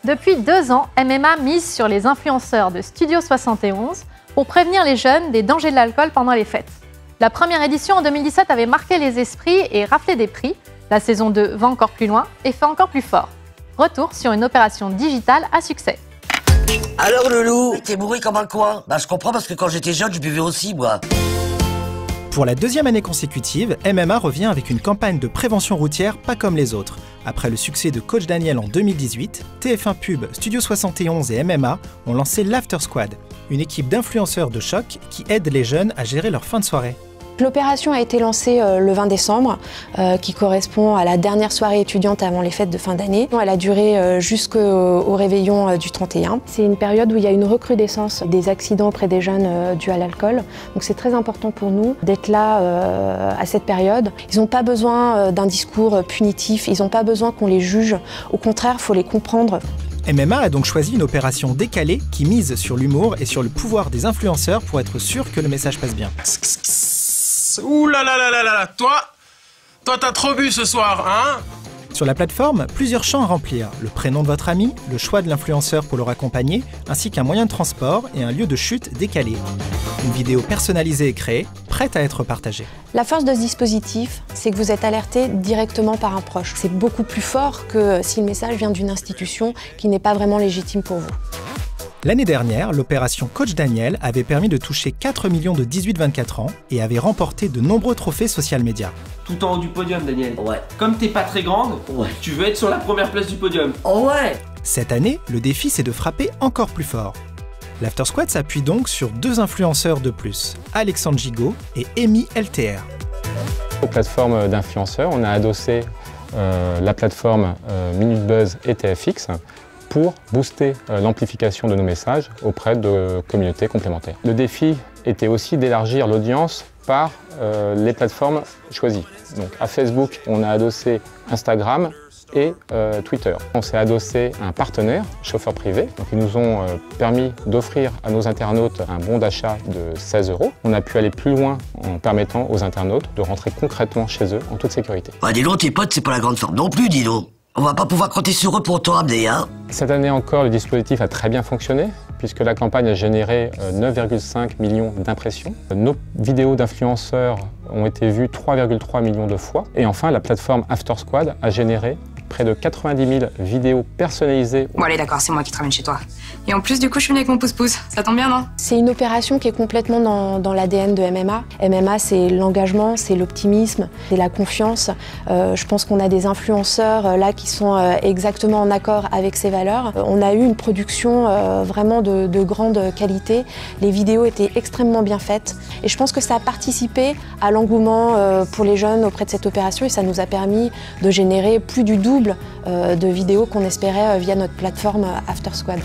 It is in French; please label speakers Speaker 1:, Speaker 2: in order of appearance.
Speaker 1: Depuis 2 ans, MMA mise sur les influenceurs de Studio 71 pour prévenir les jeunes des dangers de l'alcool pendant les fêtes. La première édition en 2017 avait marqué les esprits et raflé des prix. La saison 2 va encore plus loin et fait encore plus fort. Retour sur une opération digitale à succès.
Speaker 2: Alors le loup, t'es bourré comme un coin. Bah je comprends parce que quand j'étais jeune, je buvais aussi moi.
Speaker 3: Pour la 2e année consécutive, MMA revient avec une campagne de prévention routière pas comme les autres. Après le succès de Coach Daniel en 2018, TF1 Pub, Studio 71 et MMA ont lancé l'After Squad, une équipe d'influenceurs de choc qui aide les jeunes à gérer leur fin de soirée.
Speaker 4: L'opération a été lancée le 20 décembre, qui correspond à la dernière soirée étudiante avant les fêtes de fin d'année. Elle a duré jusqu'au réveillon du 31. C'est une période où il y a une recrudescence des accidents auprès des jeunes dus à l'alcool. Donc c'est très important pour nous d'être là à cette période. Ils n'ont pas besoin d'un discours punitif, ils n'ont pas besoin qu'on les juge. Au contraire, il faut les comprendre.
Speaker 3: MMA a donc choisi une opération décalée qui mise sur l'humour et sur le pouvoir des influenceurs pour être sûr que le message passe bien.
Speaker 5: Ouh là là là là là, toi t'as trop bu ce soir, hein?
Speaker 3: Sur la plateforme, plusieurs champs à remplir, le prénom de votre ami, le choix de l'influenceur pour le raccompagner, ainsi qu'un moyen de transport et un lieu de chute décalé. Une vidéo personnalisée est créée, prête à être partagée.
Speaker 4: La force de ce dispositif, c'est que vous êtes alerté directement par un proche. C'est beaucoup plus fort que si le message vient d'une institution qui n'est pas vraiment légitime pour vous.
Speaker 3: L'année dernière, l'opération Coach Daniel avait permis de toucher 4 millions de 18-24 ans et avait remporté de nombreux trophées social media.
Speaker 6: Tout en haut du podium, Daniel.
Speaker 2: Ouais.
Speaker 6: Comme t'es pas très grande, tu veux être sur la première place du podium.
Speaker 2: Oh ouais.
Speaker 3: Cette année, le défi c'est de frapper encore plus fort. L'After Squad s'appuie donc sur 2 influenceurs de plus, Alexandre Gigot et Amy LTR.
Speaker 7: Aux plateformes d'influenceurs, on a adossé la plateforme Minute Buzz et TFX pour booster l'amplification de nos messages auprès de communautés complémentaires. Le défi était aussi d'élargir l'audience par les plateformes choisies. Donc à Facebook, on a adossé Instagram et Twitter. On s'est adossé à un partenaire, chauffeur privé. Donc ils nous ont permis d'offrir à nos internautes un bon d'achat de 16 €. On a pu aller plus loin en permettant aux internautes de rentrer concrètement chez eux en toute sécurité.
Speaker 2: Bah dis donc, tes potes, c'est pas la grande forme non plus, dis donc. On va pas pouvoir compter sur eux pour te ramener, hein.
Speaker 7: Cette année encore, le dispositif a très bien fonctionné puisque la campagne a généré 9,5 millions d'impressions. Nos vidéos d'influenceurs ont été vues 3,3 millions de fois. Et enfin, la plateforme After Squad a généré près de 90 000 vidéos personnalisées.
Speaker 8: Bon allez d'accord, c'est moi qui te ramène chez toi. Et en plus du coup je suis venu avec mon pouce-pouce, ça tombe bien non?
Speaker 4: C'est une opération qui est complètement dans l'ADN de MMA. MMA c'est l'engagement, c'est l'optimisme, c'est la confiance. Je pense qu'on a des influenceurs là qui sont exactement en accord avec ces valeurs. On a eu une production vraiment de grande qualité. Les vidéos étaient extrêmement bien faites et je pense que ça a participé à l'engouement pour les jeunes auprès de cette opération et ça nous a permis de générer plus du double de vidéos qu'on espérait via notre plateforme After Squad.